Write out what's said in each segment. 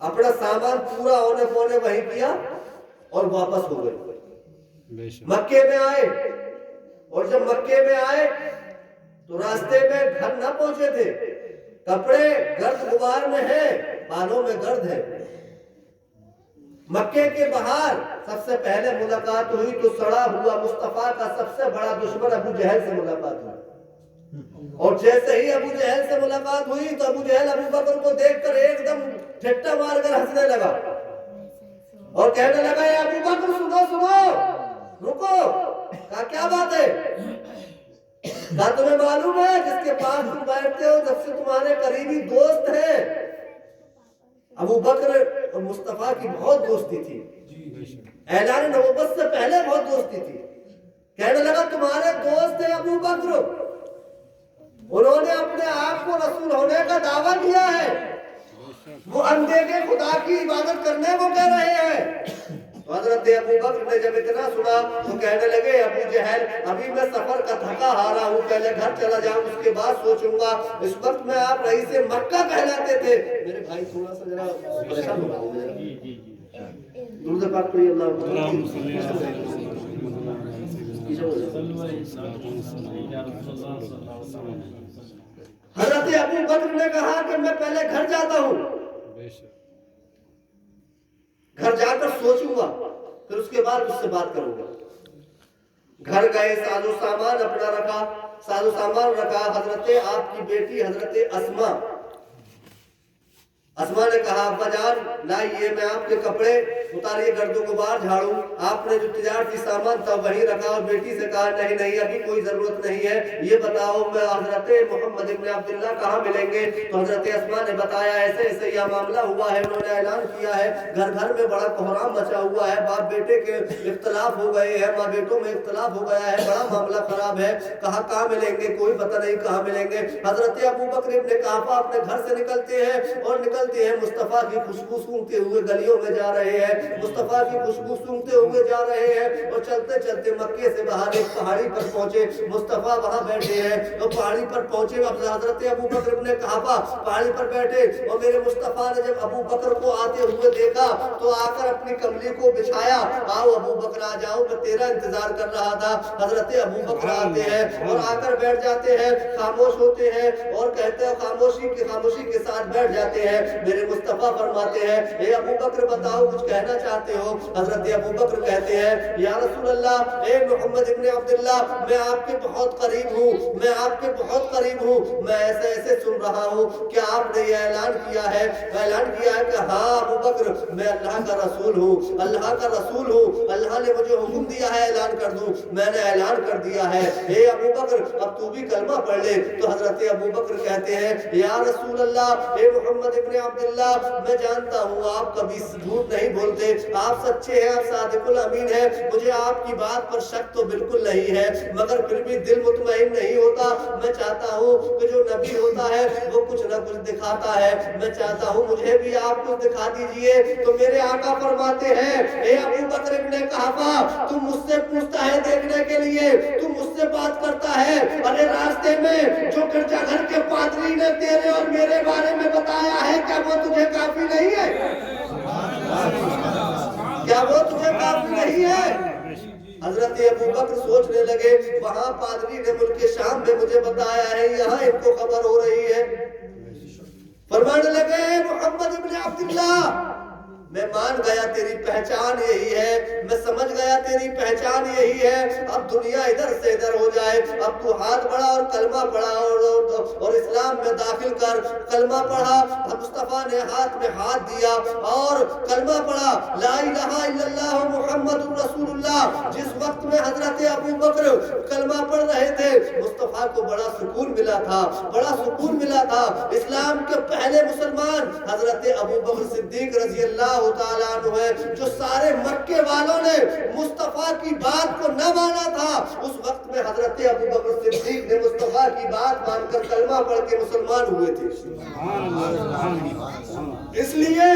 اپنا سامان پورا ہونے پونے وہیں کیا اور واپس ہو گئے. مکے میں آئے اور جب مکے میں آئے تو راستے میں گھر نہ پہنچے تھے, کپڑے گرد غبار میں ہیں, بالوں میں گرد ہے. مکے کے باہر سب سے پہلے ملاقات ہوئی تو سڑا ہوا مصطفیٰ کا سب سے بڑا دشمن ابو جہل سے ملاقات ہوئی. اور جیسے ہی ابو جہل سے ملاقات ہوئی تو ابو جہل ابو بکر کو دیکھ کر ایک دم ٹھٹا مار کر ہنسنے لگا اور کہنے لگا اے ابو بکر سنو سنو رکو, کہا کیا بات ہے؟ کہا تمہیں معلوم ہے جس کے پاس تم بیٹھتے ہو جب سے تمہارے قریبی دوست ہیں. ابو بکر اور مصطفیٰ کی بہت دوستی تھی, اعلان نبوت سے پہلے بہت دوستی تھی. کہنے لگا تمہارے دوست ہیں ابو بکر, انہوں نے اپنے آپ کو رسول ہونے کا دعویٰ کیا ہے, وہ اندھے کے خدا کی عبادت کرنے کو کہہ رہے ہیں. تو حضرت ابو بکر نے جب اتنا سنا تو کہنے لگے ابو جہل ابھی میں سفر کا تھکا ہارا ہوں, پہلے گھر چلا جاؤں اس کے بعد سوچوں گا. اس وقت میں آپ رئیس مکہ کہلاتے تھے. میرے بھائی تھوڑا سا ذرا پریشان ہو رہا ہے, درود پاک پڑھیے اللہ. حضرت ابو بکر نے کہا کہ میں پہلے گھر جاتا ہوں, گھر جا کر سوچوں گا, پھر اس کے بعد اس سے بات کروں گا. گھر گئے, ساز و سامان اپنا رکھا, ساز و سامان رکھا. حضرت آپ کی بیٹی حضرت اسما نے کہا ابا جان لائیے میں آپ کے کپڑے اتاریے, گرد و غبار جھاڑوں. آپ نے جو تجارتی سامان تھا وہیں رکھا اور بیٹی سے کہا نہیں نہیں ابھی کوئی ضرورت نہیں ہے, یہ بتاؤ میں حضرت محمد ابن عبداللہ کہاں ملیں گے؟ تو حضرت اسما نے بتایا ایسے ایسے یہ معاملہ ہوا ہے, انہوں نے اعلان کیا ہے, گھر گھر میں بڑا کوہرام مچا ہوا ہے, باپ بیٹے کے اختلاف ہو گئے ہیں, ماں بیٹوں میں اختلاف ہو گیا ہے, بڑا معاملہ خراب ہے. کہا کہاں ملیں گے؟ کوئی پتہ نہیں کہاں ملیں گے. حضرت ابو بکر ابن قحافہ اپنے گھر سے نکلتے ہیں اور نکلتے ہیں مصطفیٰ کی خوشبو سونگتے ہوئے گلیوں میں جا رہے ہیں, مصطفیٰ کی خوشبو سونگتے ہوئے جا رہے ہیں. اور چلتے چلتے مکے سے باہر ایک پہاڑی پر پہنچے, مصطفیٰ وہاں بیٹھے ہیں. اور پہاڑی پر پہنچے, حضرت ابو بکر ابن قحافہ پہاڑی پر بیٹھے اور میرے مصطفیٰ نے جب ابو بکر کو آتے ہوئے دیکھا تو آ کر اپنی کملی کو بچھایا, آؤ ابو بکر آ جاؤ, میں تیرا انتظار کر رہا تھا. حضرت ابو بکر آتے ہیں اور آ کر بیٹھ جاتے ہیں, خاموش ہوتے ہیں اور کہتے ہیں خاموشی کے ساتھ بیٹھ جاتے ہیں. میرے مصطفیٰ فرماتے ہیں اے ابو بکر بتاؤ کچھ کہنا چاہتے ہو؟ حضرت ابو بکر کہتے ہیں یا رسول اللہ, اے محمد ابن عبداللہ, میں آپ کے بہت قریب ہوں, میں آپ کے بہت قریب ہوں. میں ایسے ایسے سن رہا ہوں کہ آپ نے یہ اعلان کیا ہے کہ ہاں ابو بکر میں اللہ کا رسول ہوں, اللہ کا رسول ہوں. اللہ نے مجھے حکم دیا ہے اعلان کر دوں, میں نے اعلان کر دیا ہے. اے ابو بکر اب تو بھی کلمہ پڑھ لے. تو حضرت ابو بکر کہتے ہیں یا رسول اللہ, اے محمد ابن عبداللہ, میں جانتا ہوں آپ کبھی جھوٹ نہیں بولتے, آپ سچے ہیں, آپ صادق الامین ہیں, مجھے آپ کی بات پر شک تو بالکل نہیں ہے, مگر پھر بھی دل مطمئن نہیں ہوتا. میں چاہتا ہوں کہ جو نبی ہوتا ہے وہ کچھ نہ کچھ دکھاتا ہے, میں چاہتا ہوں مجھے بھی آپ کچھ دکھا دیجئے. تو میرے آقا فرماتے ہیں اے ابو بکر ابن قحافہ, تم مجھ سے پوچھتا ہے دیکھنے کے لیے, تم مجھ سے بات کرتا ہے, ارے راستے میں جو گرجا گھر کے پادری نے تیرے اور میرے بارے میں بتایا ہے کیا وہ تجھے کافی نہیں ہے؟ کیا وہ تجھے کافی نہیں ہے؟ حضرت ابو بکر سوچنے لگے وہاں پادری نے ملک شام میں مجھے بتایا ہے, یہاں ان کو خبر ہو رہی ہے. فرمانے لگے محمد ابن عبداللہ, میں مان گیا تیری پہچان یہی ہے, میں سمجھ گیا تیری پہچان یہی ہے. اب دنیا ادھر سے ادھر ہو جائے, اب تو ہاتھ بڑھا اور کلمہ پڑھا اور اسلام میں داخل کر. کلمہ پڑھا, مصطفیٰ نے ہاتھ میں ہاتھ دیا اور کلمہ پڑھا لا الہ الا اللہ محمد رسول اللہ. جس وقت میں حضرت ابو بکر کلمہ پڑھ رہے تھے مصطفیٰ کو بڑا سکون ملا تھا, بڑا سکون ملا تھا. اسلام کے پہلے مسلمان حضرت ابو بکر صدیق رضی اللہ تعالیٰ عنہ ہے, جو سارے مکے والوں نے مصطفیٰ کی بات کو نہ مانا تھا, اس وقت میں حضرت ابو بکر صدیق نے مصطفیٰ کی بات مان کر کلمہ پڑھ کے مسلمان ہوئے تھے. اس لیے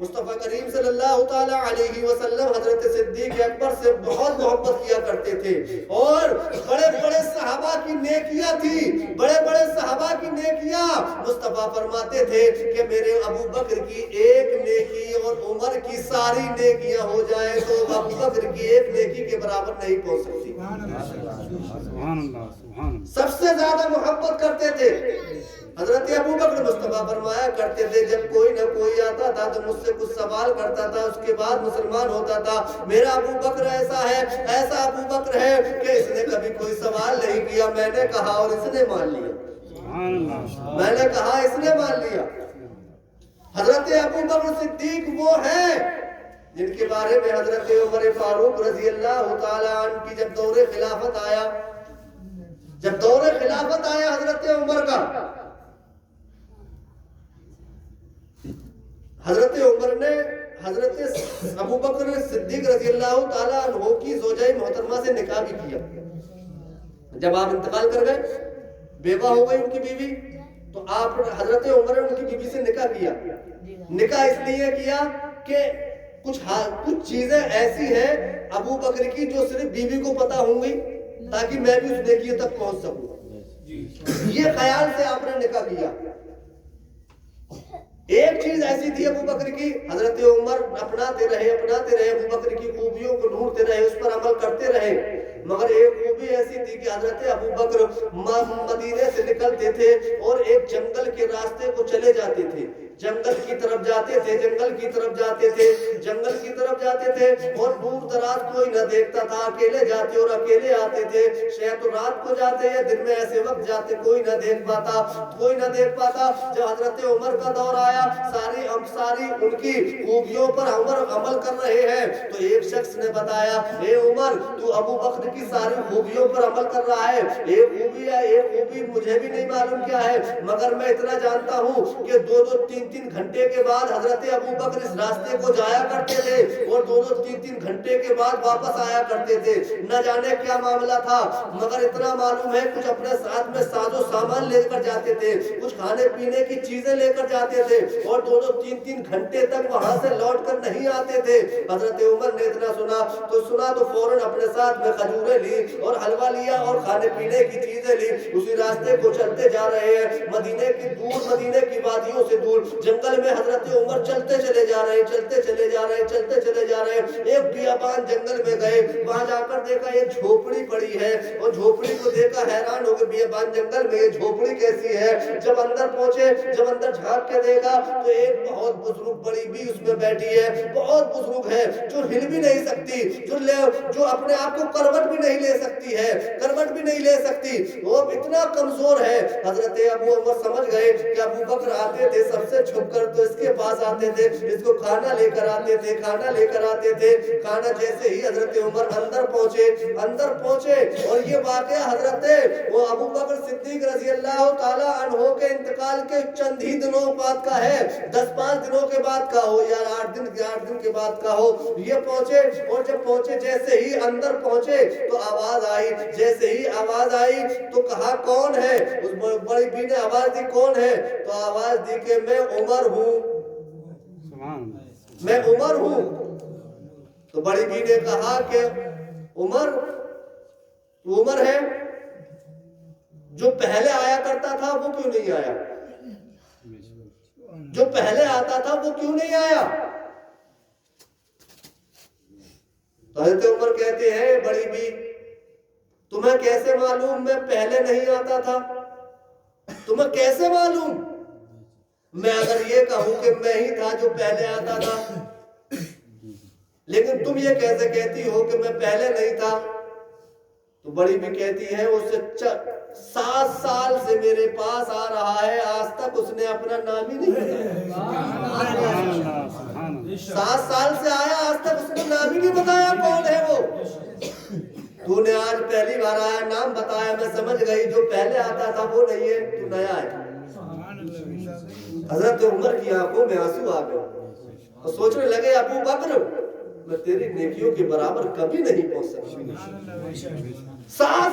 مصطفیٰ کریم صلی اللہ تعالیٰ علیہ وسلم حضرت صدیق اکبر سے بہت محبت کیا کرتے تھے، اور بڑے بڑے صحابہ کی نیکیاں تھی، بڑے بڑے صحابہ کی نیکیاں مصطفیٰ فرماتے تھے کہ میرے ابو بکر کی ایک نیکی اور عمر کی ساری نیکیاں ہو جائیں تو ابو بکر کی ایک نیکی کے برابر نہیں پہنچ سکتی۔ سب سے زیادہ محبت کرتے تھے حضرت ابو بکر۔ مصطفیٰ فرمایا کرتے تھے جب کوئی نہ کوئی آتا تھا تو مجھ سے کچھ سوال کرتا تھا، اس کے بعد مسلمان ہوتا تھا، میرا ابو بکر ایسا ہے، ایسا ابو بکر ہے کہ اس نے کبھی کوئی سوال نہیں کیا، میں نے کہا اور اس نے مان لیا، میں نے کہا اس نے مان لیا۔ حضرت ابو بکر صدیق وہ ہیں جن کے بارے میں حضرت عمر فاروق رضی اللہ تعالیٰ عنہ کی جب دور خلافت آیا، جب دور خلافت آیا حضرت عمر کا، حضرت عمر نے حضرت ابو بکر صدیق رضی اللہ تعالیٰ عنہ کی زوجہ محترمہ سے نکاح بھی کیا۔ جب آپ انتقال کر گئے، بیوہ ہو گئی ان کی بیوی، تو آپ حضرت عمر نے ان کی بیوی سے نکاح کیا۔ نکاح اس لیے کیا کہ کچھ چیزیں ایسی ہیں ابو بکر کی جو صرف بیوی کو پتا ہوں گی تاکہ میں بھی اس نیکی تک پہنچ سکوں، یہ خیال سے آپ نے نکاح کیا۔ ایک چیز ایسی تھی ابو بکر کی، حضرت عمر اپناتے رہے ابو بکر کی خوبیوں کو ڈھونڈتے رہے، اس پر عمل کرتے رہے، مگر ایک خوبی ایسی تھی کہ حضرت ابو بکر مدینے سے نکلتے تھے اور ایک جنگل کے راستے کو چلے جاتے تھے، جنگل کی طرف جاتے تھے، جنگل کی طرف جاتے تھے، جنگل کی طرف جاتے تھے، اور دور دراز کوئی نہ دیکھتا تھا، اکیلے جاتے اور اکیلے آتے تھے، شاید تو رات کو جاتے یا دن میں ایسے وقت جاتے، کوئی نہ دیکھ پاتا، کوئی نہ دیکھ پاتا۔ جب حضرت عمر کا دور آیا، ساری ان کی خوبیوں پر عمر عمل کر رہے ہیں، تو ایک شخص نے بتایا، اے عمر تو ابو بکر کی ساری خوبیوں پر عمل کر رہا ہے، ایک خوبی ہے، ایک خوبی مجھے بھی نہیں معلوم کیا ہے، مگر میں اتنا جانتا ہوں کہ دو تین گھنٹے کے بعد حضرت ابو بکر اس راستے کو جایا کرتے تھے اور دو تین گھنٹے کے بعد واپس آیا کرتے تھے، نہ جانے کیا معاملہ تھا، مگر اتنا معلوم ہے کچھ اپنے ساتھ میں ساز و سامان لے کر جاتے تھے، کچھ کھانے پینے کی چیزیں لے کر جاتے تھے، اور دو تین گھنٹے تک وہاں سے لوٹ کر نہیں آتے تھے۔ حضرت عمر نے اتنا سنا تو فوراً اپنے ساتھ میں کھجوریں لی اور حلوہ لیا اور کھانے پینے کی چیزیں لی، اسی راستے کو چلتے جا رہے ہیں، مدینے کی وادیوں سے دور جنگل میں حضرت عمر چلتے چلے جا رہے ہیں، ایک بیابان جنگل میں گئے، وہاں جا کر دیکھا ایک جھوپڑی پڑی ہے، اور جھوپڑی کو دیکھا حیران ہو گئے، بیابان جنگل میں یہ جھوپڑی کیسی ہے؟ جب اندر پہنچے، جب اندر جھانک کے دیکھا تو ایک بہت بزرگ بڑی بھی اس میں بیٹھی ہے، بہت بزرگ ہے، جو ہل بھی نہیں سکتی، جو اپنے آپ کو کروٹ بھی نہیں لے سکتی، وہ اتنا کمزور ہے۔ حضرت ابو عمر سمجھ گئے کہ ابو بکر آتے تھے سب سے چھپ کر تو اس کے پاس آتے تھے، اس کو کھانا لے کر آتے تھے، کھانا جیسے ہی حضرت عمر اندر پہنچے اور یہ واقعہ حضرت وہ ابو بکر صدیق رضی اللہ تعالیٰ عنہ کے انتقال کے چند ہی دنوں بعد کا ہے، 10-5 دنوں کے بعد کا ہو یا 8 دن کے بعد کا ہو، یہ پہنچے، اور جب پہنچے جیسے ہی اندر پہنچے تو آواز آئی، جیسے ہی آواز آئی تو کہا کون ہے؟ اس بڑی بی نے آواز دی کون ہے؟ تو آواز دی کہ میں عمر ہوں۔ تو بڑی بی نے کہا کہ عمر ہے، جو پہلے آیا کرتا تھا وہ کیوں نہیں آیا؟ جو پہلے آتا تھا وہ کیوں نہیں آیا؟ تو حضرت عمر کہتے ہیں بڑی بی تمہیں کیسے معلوم میں پہلے نہیں آتا تھا؟ تمہیں کیسے معلوم؟ میں اگر یہ کہوں کہ میں ہی تھا جو پہلے آتا تھا، لیکن تم یہ کیسے کہتی ہو کہ میں پہلے نہیں تھا؟ تو بڑی بھی کہتی ہے اس سے 7 سال سے میرے پاس آ رہا ہے، آج تک اس نے اپنا نام ہی نہیں بتایا۔ 7 سال سے آیا، آج تک اس نے نام ہی نہیں بتایا کون ہے وہ۔ تو نے آج پہلی بار آیا، نام بتایا، میں سمجھ گئی جو پہلے آتا تھا وہ نہیں ہے، تو نیا ہے۔ حضرت عمر کی آنکھوں میں آنسو آ گئے اور سوچنے لگے ابو بکر میں تیری نیکیوں کے برابر کبھی نہیں پہنچ سکتا۔ 7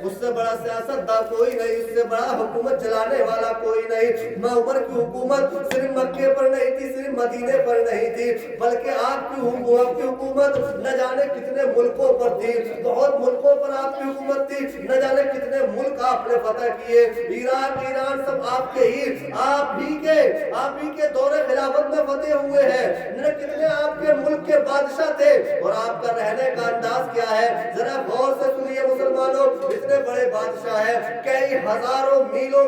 اس سے بڑا سیاستدان کوئی نہیں، اس سے بڑا حکومت چلانے والا کوئی نہیں۔ میں عمر کی حکومت صرف مکے پر نہیں تھی، صرف مدینے پر نہیں تھی، بلکہ آپ کی حکومت نہ جانے کتنے ملکوں پر تھی، بہت ملکوں پر آپ کی حکومت تھی، نہ جانے کتنے ملک آپ نے فتح کیے، ایران سب آپ ہی کے دور خلافت میں فتح ہوئے ہیں، نہ کتنے آپ کے ملک کے بادشاہ تھے، اور آپ کا رہنے کا انداز کیا ہے، ذرا غور سے سنیے مسلمانوں، اتنے بڑے بادشاہ ہیں، کئی ہزاروں میلوں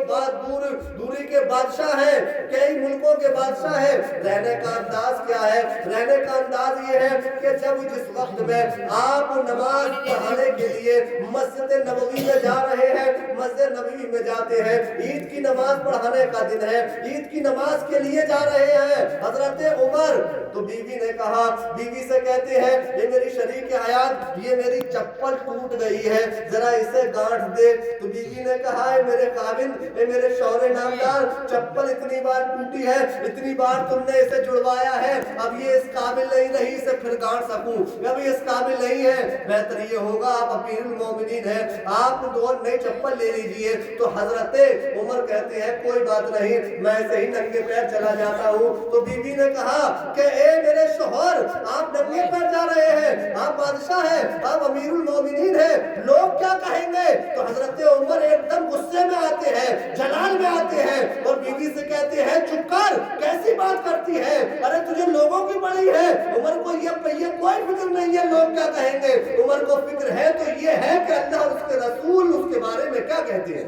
دوری کے بادشاہ ہیں، کئی ملکوں کے بادشاہ ہیں، رہنے کا انداز کیا ہے؟ رہنے کا انداز یہ ہے کہ جس وقت میں آپ نماز پڑھانے کے لیے مسجد نبوی میں جا رہے ہیں، مسجد نبوی میں جاتے ہیں، عید کی نماز پڑھانے کا دن ہے، عید کی نماز کے لیے جا رہے ہیں حضرت عمر، تو بیوی نے کہا، بیوی سے کہتے ہیں یہ میری شریک حیات، یہ میری چپل ٹوٹ گئی ہے، ذرا اسے گانٹھ دے۔ تو بیوی نے کہا اے میرے خاوند، اے میرے شوہر نامدار، چپل اتنی بار ٹوٹی ہے، اتنی بار تم نے اسے جڑوایا ہے، اب یہ اس قابل نہیں رہی اسے پھر گانٹ سکوں، اب یہ اس قابل نہیں ہے، بہتر یہ ہوگا آپ امیر المومنین ہیں، آپ دو نئی چپل لے لیجئے۔ تو حضرت عمر کہتے ہیں کوئی بات نہیں، میں ایسے ہی ننگے پیر چلا جاتا ہوں۔ تو بیوی نے کہا کہ اے میرے شوہر، آپ ننگے پیر جا رہے ہیں، آپ بادشاہ ہیں، آپ امیر المومنین ہیں، لوگ کیا کہیں گے؟ تو حضرت عمر ایک دم غصے میں آتے ہیں، جلال میں آتے ہیں، اور بیوی سے کہتے ہیں چپ کر، کیسی بات کرتی ہے، ارے تجھے لوگوں کی پڑی ہے۔ عمر کو یہ کوئی فکر نہیں ہے لوگ کیا کہیں گے، عمر کو فکر ہے تو یہ ہے کہ اللہ اور اس کے رسول اس کے بارے میں کیا کہتے ہیں۔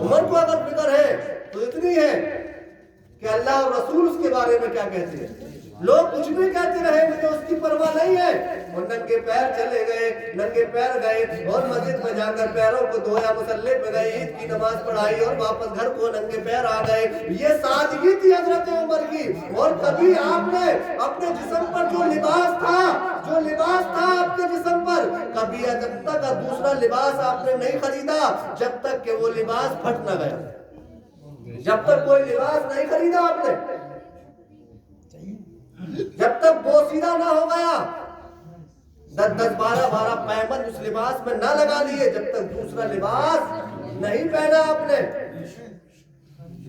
عمر کو اگر فکر ہے تو اتنی ہے کہ اللہ اور رسول اس کے بارے میں کیا کہتے ہیں، لوگ کچھ بھی کہتے رہے مجھے اس کی پرواہ نہیں ہے۔ اور ننگے پیر چلے گئے، ننگے پیر گئے اور مسجد میں جا کر پیروں کو دھویا، مصلی پہ گئے، عید کی نماز پڑھائی اور واپس گھر کو ننگے پیر آ گئے۔ یہ سادگی تھی حضرت عمر کی۔ اور کبھی آپ نے اپنے جسم پر جو لباس تھا آپ کے جسم پر، کبھی جب تک دوسرا لباس آپ نے نہیں خریدا جب تک کہ وہ لباس پھٹ نہ گیا، جب تک کوئی لباس نہیں خریدا آپ نے، جب تک بوسیدہ نہ ہو گیا، 10 12 پیمند اس لباس میں نہ لگا لیے، جب تک دوسرا لباس نہیں پہنا آپ نے۔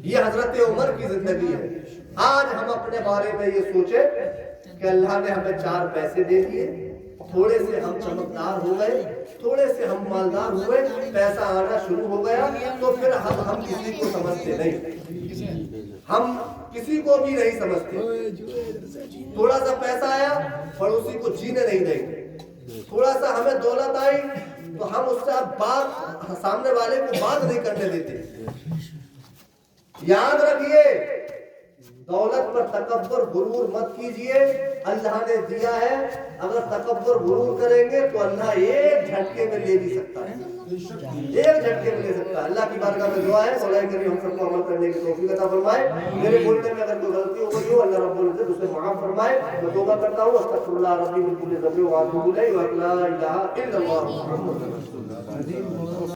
یہ حضرت عمر کی زندگی ہے۔ آج ہم اپنے بارے میں یہ سوچیں کہ اللہ نے ہمیں 4 پیسے دے دیے، تھوڑے سے ہم چمکدار ہو گئے، تھوڑے سے ہم مالدار ہوئے، پیسہ آنا شروع ہو گیا، تو پھر ہم کسی کو سمجھتے نہیں، ہم کسی کو بھی نہیں سمجھتے۔ تھوڑا سا پیسہ آیا پڑوسی کو جینے نہیں دیں گے، تھوڑا سا ہمیں دولت آئی تو ہم اس سے بات سامنے والے کو بات نہیں کرنے دیتے۔ یاد رکھیے دولت پر تکبر غرور مت کیجئے، اللہ نے دیا ہے، اگر تکبر غرور کریں گے تو اللہ ایک جھٹکے میں لے بھی سکتا ہے، ایک جھٹکے میں لے سکتا ہے۔ اللہ کی بارگاہ میں دعا ہے مولا کریم ہم سب کو عمل کرنے کی توفیق عطا فرمائے۔ میرے بولنے میں اگر کوئی غلطی ہو گئی ہو اللہ رب العزت اسے معاف فرمائے۔ میں توبہ کرتا ہوں، استغفر اللہ ربی من کل ذنب واتوب الیہ، لا الہ الا اللہ محمد رسول اللہ۔